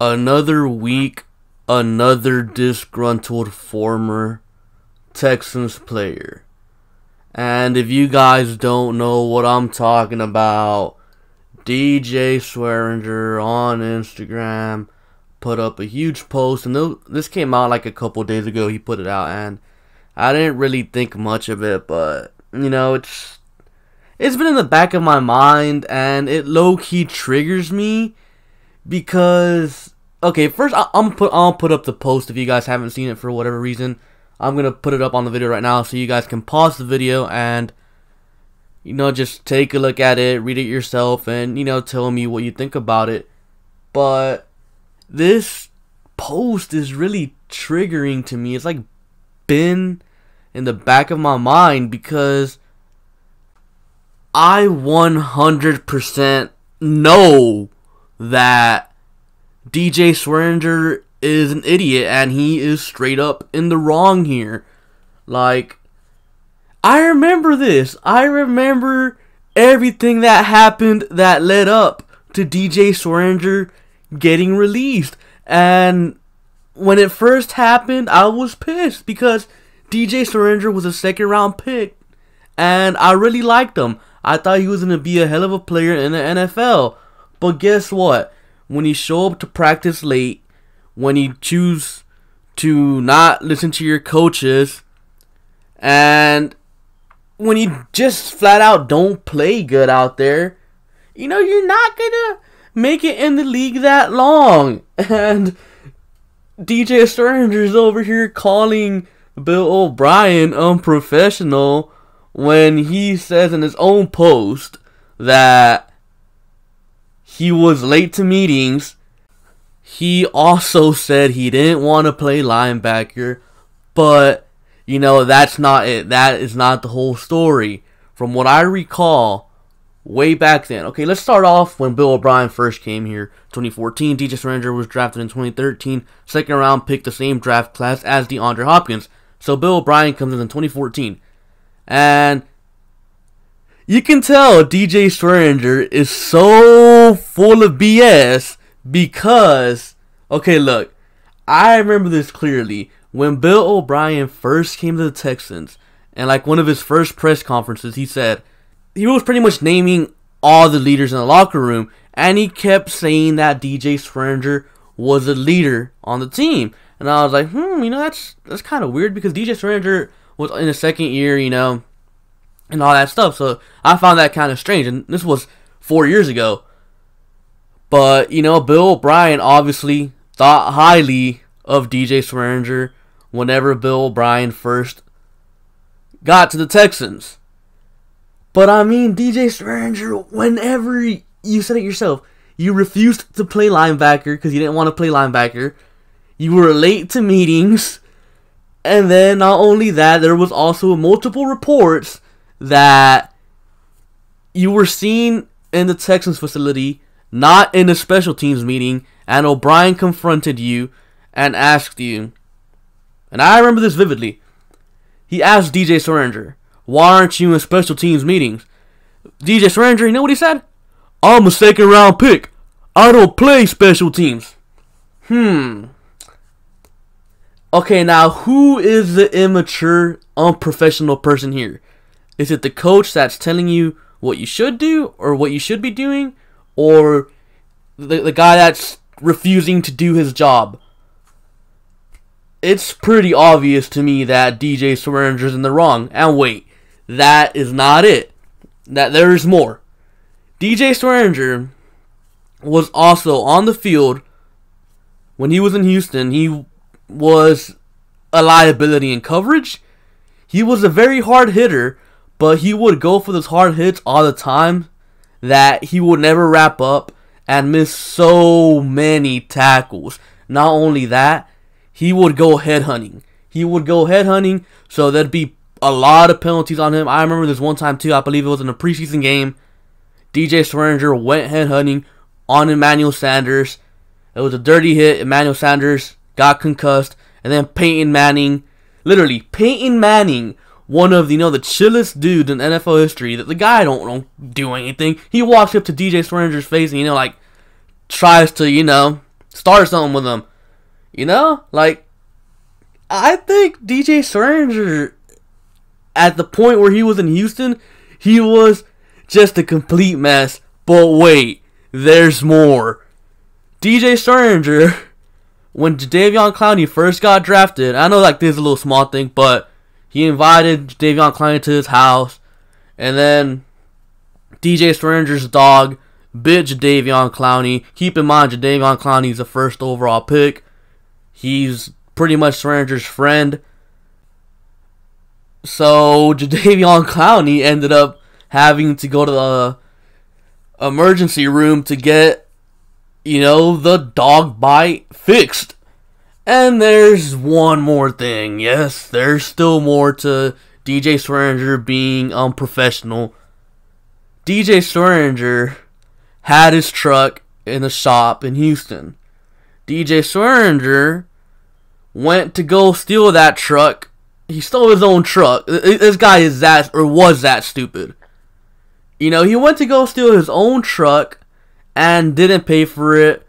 Another week, another disgruntled former Texans player. And if you guys don't know what I'm talking about, DJ Swearinger on Instagram put up a huge post, and this came out like a couple days ago. He put it out, and I didn't really think much of it, but you know, it's been in the back of my mind, and it low-key triggers me because, okay, first I'll put up the post if you guys haven't seen it for whatever reason. I'm gonna put it up on the video right now so you guys can pause the video and, you know, just take a look at it, read it yourself, and, you know, tell me what you think about it. But this post is really triggering to me. It's like been in the back of my mind because I 100% know that DJ Swearinger is an idiot and he is straight up in the wrong here. Like, I remember this. I remember everything that happened that led up to DJ Swearinger getting released. And when it first happened, I was pissed because DJ Swearinger was a second round pick and I really liked him. I thought he was going to be a hell of a player in the NFL. But guess what? When you show up to practice late, when you choose to not listen to your coaches, and when you just flat out don't play good out there, you know, you're not going to make it in the league that long. And DJ Swearinger is over here calling Bill O'Brien unprofessional when he says in his own post that he was late to meetings. He also said he didn't want to play linebacker, but, you know, that's not it. That is not the whole story. From what I recall, way back then. Okay, let's start off when Bill O'Brien first came here. 2014, DJ Swearinger was drafted in 2013. Second round pick, the same draft class as DeAndre Hopkins. So Bill O'Brien comes in 2014. And you can tell DJ Swearinger is so full of BS because, okay, look, I remember this clearly. When Bill O'Brien first came to the Texans, and like one of his first press conferences, he said, he was pretty much naming all the leaders in the locker room, and he kept saying that DJ Swearinger was a leader on the team. And I was like, you know, that's kind of weird because DJ Swearinger was in his second year, you know, and all that stuff. So I found that kind of strange, and this was 4 years ago. But, you know, Bill O'Brien obviously thought highly of DJ Swearinger whenever Bill O'Brien first got to the Texans. But I mean, DJ Swearinger, whenever you said it yourself, you refused to play linebacker because you didn't want to play linebacker. You were late to meetings. And then not only that, there was also multiple reports that you were seen in the Texans facility, not in a special teams meeting, and O'Brien confronted you and asked you, and I remember this vividly, he asked DJ Swearinger, why aren't you in special teams meetings? DJ Swearinger, you know what he said? I'm a second round pick. I don't play special teams. Okay, now who is the immature, unprofessional person here? Is it the coach that's telling you what you should do or what you should be doing? Or the guy that's refusing to do his job? It's pretty obvious to me that DJ Swearinger's in the wrong. And wait, that is not it. That there's more. DJ Swearinger was also on the field when he was in Houston. He was a liability in coverage. He was a very hard hitter, but he would go for those hard hits all the time that he would never wrap up and miss so many tackles. Not only that, he would go headhunting. So there'd be a lot of penalties on him. I remember this one time too, I believe it was in a preseason game. DJ Swearinger went headhunting on Emmanuel Sanders. It was a dirty hit. Emmanuel Sanders got concussed. And then Peyton Manning, literally Peyton Manning, one of the chillest dudes in NFL history. That the guy don't do anything. He walks up to DJ Swearinger's face and like tries to start something with him. You know? Like, I think DJ Swearinger, at the point where he was in Houston, he was just a complete mess. But wait, there's more. DJ Swearinger, when Jadeveon Clowney first got drafted, I know like this is a little small thing, but he invited Jadeveon Clowney to his house, and then DJ Swearinger's dog bit Jadeveon Clowney. Keep in mind, Jadeveon Clowney's the first overall pick. He's pretty much Swearinger's friend. So Jadeveon Clowney ended up having to go to the emergency room to get, you know, the dog bite fixed. And there's one more thing. Yes, there's still more to DJ Swearinger being unprofessional. DJ Swearinger had his truck in a shop in Houston. DJ Swearinger went to go steal that truck. He stole his own truck. This guy is was that stupid. You know, he went to go steal his own truck and didn't pay for it.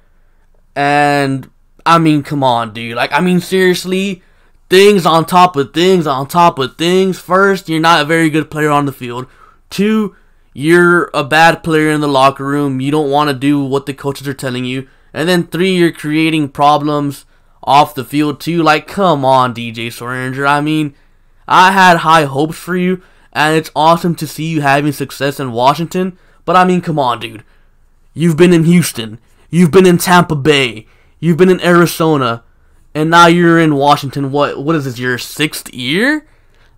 And, I mean, come on, dude. Like, I mean, seriously, things on top of things on top of things. First, you're not a very good player on the field. 2, you're a bad player in the locker room. You don't want to do what the coaches are telling you. And then 3, you're creating problems off the field too. Like, come on, DJ Swearinger. I mean, I had high hopes for you, and it's awesome to see you having success in Washington. But I mean, come on, dude. You've been in Houston. You've been in Tampa Bay. You've been in Arizona. And now you're in Washington. What is this, your 6th year?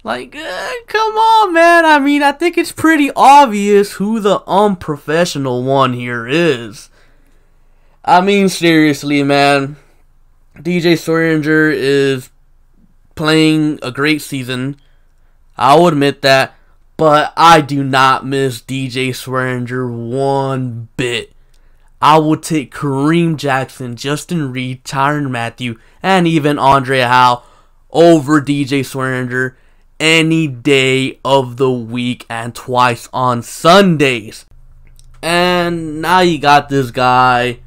Like, come on, man. I mean, I think it's pretty obvious who the unprofessional one here is. I mean, seriously, man. DJ Swearinger is playing a great season. I'll admit that. But I do not miss DJ Swearinger one bit. I would take Kareem Jackson, Justin Reed, Tyrann Mathieu, and even Andre Howe over DJ Swearinger any day of the week and twice on Sundays. And now you got this guy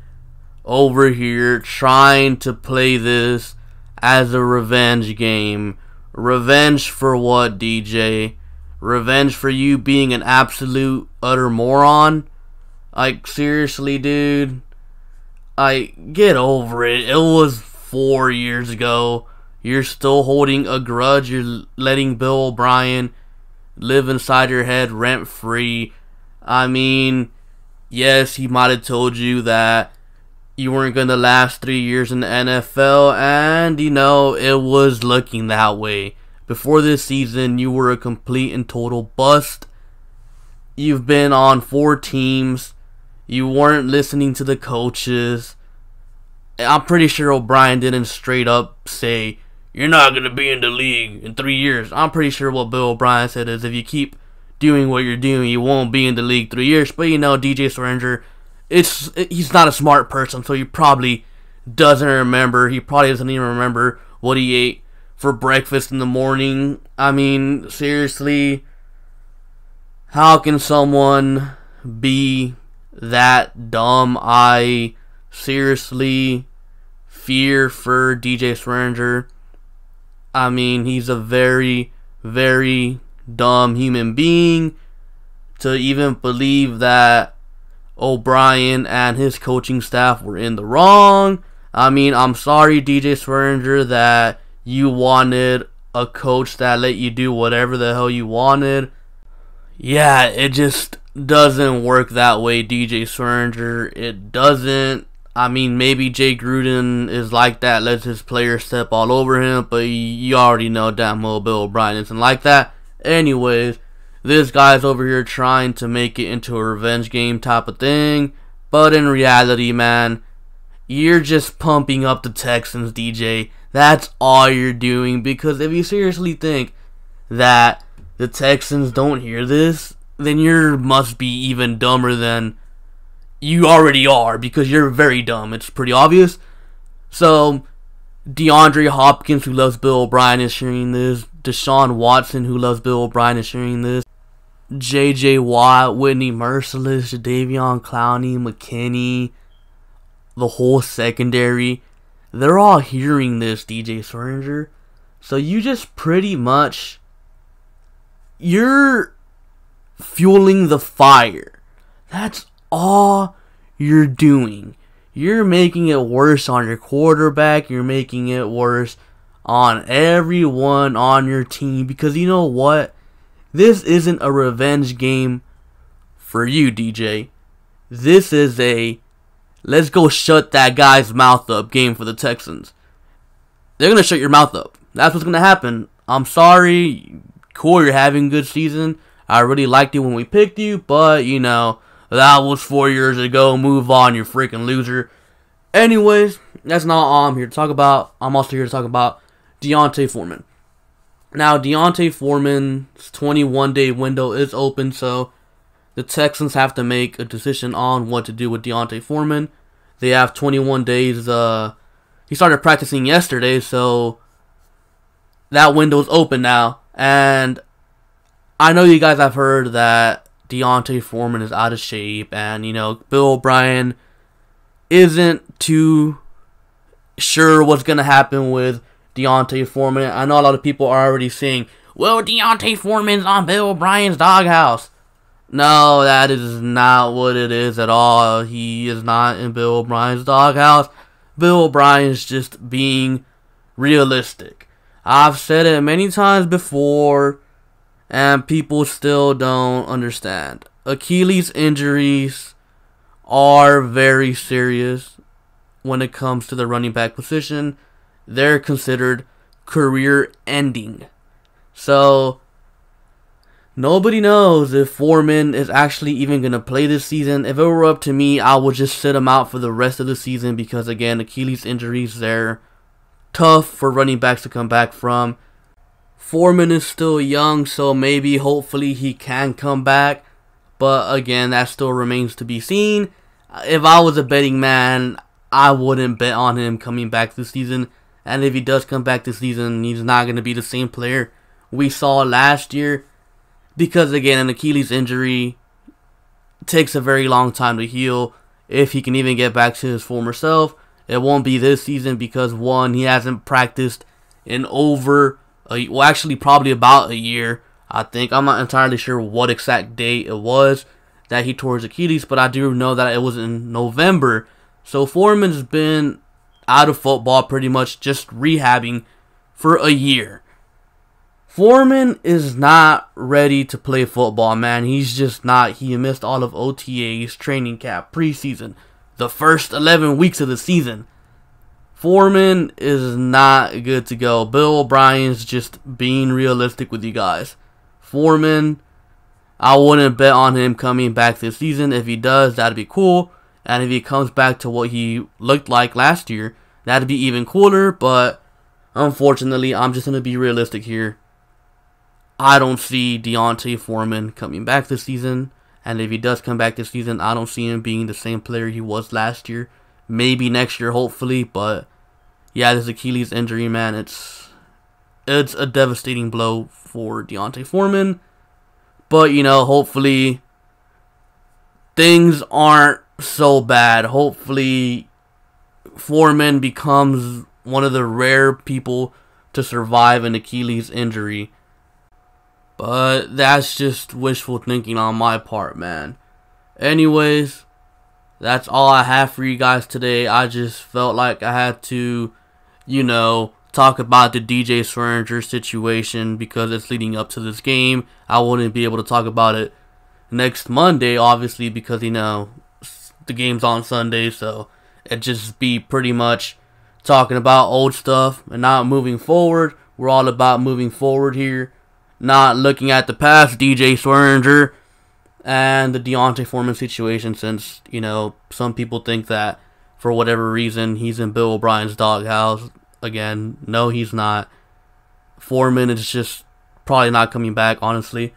over here trying to play this as a revenge game. Revenge for what, DJ? Revenge for you being an absolute utter moron? Like, seriously, dude? Get over it. It was 4 years ago. You're still holding a grudge. You're letting Bill O'Brien live inside your head rent-free. I mean, yes, he might have told you that you weren't going to last 3 years in the NFL, and, you know, it was looking that way. Before this season, you were a complete and total bust. You've been on 4 teams. You weren't listening to the coaches. I'm pretty sure O'Brien didn't straight up say, you're not going to be in the league in 3 years. I'm pretty sure what Bill O'Brien said is, if you keep doing what you're doing, you won't be in the league 3 years. But, you know, DJ Swearinger, he's not a smart person, so he probably doesn't remember. He probably doesn't even remember what he ate for breakfast in the morning. I mean, seriously, how can someone be that dumb? I seriously fear for DJ Swearinger. I mean, he's a very, very dumb human being to even believe that O'Brien and his coaching staff were in the wrong. I mean, I'm sorry, DJ Swearinger, that you wanted a coach that let you do whatever the hell you wanted. Yeah, it just doesn't work that way, DJ Swearinger. It doesn't. I mean, maybe Jay Gruden is like that, lets his players step all over him, but you already know damn well Bill O'Brien isn't like that. Anyways, this guy's over here trying to make it into a revenge game type of thing, but in reality, man, you're just pumping up the Texans, DJ. That's all you're doing, because if you seriously think that the Texans don't hear this, then you must be even dumber than you already are, because you're very dumb. It's pretty obvious. So, DeAndre Hopkins, who loves Bill O'Brien, is hearing this. Deshaun Watson, who loves Bill O'Brien, is hearing this. J.J. Watt, Whitney Merciless, Jadeveon Clowney, McKinney, the whole secondary, they're all hearing this, DJ Swearinger. So you just pretty much, you're fueling the fire. That's all you're doing. You're making it worse on your quarterback. You're making it worse on everyone on your team. Because you know what? This isn't a revenge game for you, DJ. This is a let's go shut that guy's mouth up game for the Texans. They're going to shut your mouth up. That's what's going to happen. I'm sorry. Cool, you're having a good season. I really liked you when we picked you, but, you know, that was 4 years ago. Move on, you freaking loser. Anyways, that's not all I'm here to talk about. I'm also here to talk about D'Onta Foreman. Now, D'Onta Foreman's 21-day window is open, so the Texans have to make a decision on what to do with D'Onta Foreman. They have 21 days. He started practicing yesterday, so that window's open now. And I know you guys have heard that D'Onta Foreman is out of shape, and, you know, Bill O'Brien isn't too sure what's going to happen with D'Onta Foreman. I know a lot of people are already saying, well, D'Onta Foreman's on Bill O'Brien's doghouse. No, that is not what it is at all. He is not in Bill O'Brien's doghouse. Bill O'Brien's just being realistic. I've said it many times before, and people still don't understand. Achilles injuries are very serious when it comes to the running back position. They're considered career-ending. So, nobody knows if Foreman is actually even going to play this season. If it were up to me, I would just sit him out for the rest of the season because, again, Achilles injuries, they're tough for running backs to come back from. Foreman is still young, so maybe, hopefully, he can come back. But, again, that still remains to be seen. If I was a betting man, I wouldn't bet on him coming back this season. And if he does come back this season, he's not going to be the same player we saw last year. Because, again, an Achilles injury takes a very long time to heal. If he can even get back to his former self, it won't be this season because, one, he hasn't practiced in actually probably about a year, I think. I'm not entirely sure what exact date it was that he tore his Achilles, but I do know that it was in November. So Foreman's been out of football pretty much just rehabbing for a year. Foreman is not ready to play football, man. He's just not. He missed all of OTAs, training camp, preseason, the first 11 weeks of the season. Foreman is not good to go. Bill O'Brien's just being realistic with you guys. Foreman, I wouldn't bet on him coming back this season. If he does, that'd be cool. And if he comes back to what he looked like last year, that'd be even cooler. But unfortunately, I'm just going to be realistic here. I don't see D'Onta Foreman coming back this season. And if he does come back this season, I don't see him being the same player he was last year. Maybe next year, hopefully. But yeah, this Achilles injury, man, it's a devastating blow for D'Onta Foreman. But, you know, hopefully things aren't so bad. Hopefully Foreman becomes one of the rare people to survive an Achilles injury. But that's just wishful thinking on my part, man. Anyways, that's all I have for you guys today. I just felt like I had to, you know, talk about the DJ Swearinger situation because it's leading up to this game. I wouldn't be able to talk about it next Monday, obviously, because, you know, the game's on Sunday, so it'd just be pretty much talking about old stuff and not moving forward. We're all about moving forward here, not looking at the past, DJ Swearinger and the D'Onta Foreman situation, since, you know, some people think that for whatever reason he's in Bill O'Brien's doghouse. Again, no, he's not. Foreman is just probably not coming back, honestly.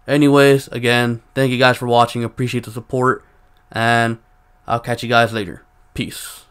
Anyways, again, thank you guys for watching. Appreciate the support, and I'll catch you guys later. Peace.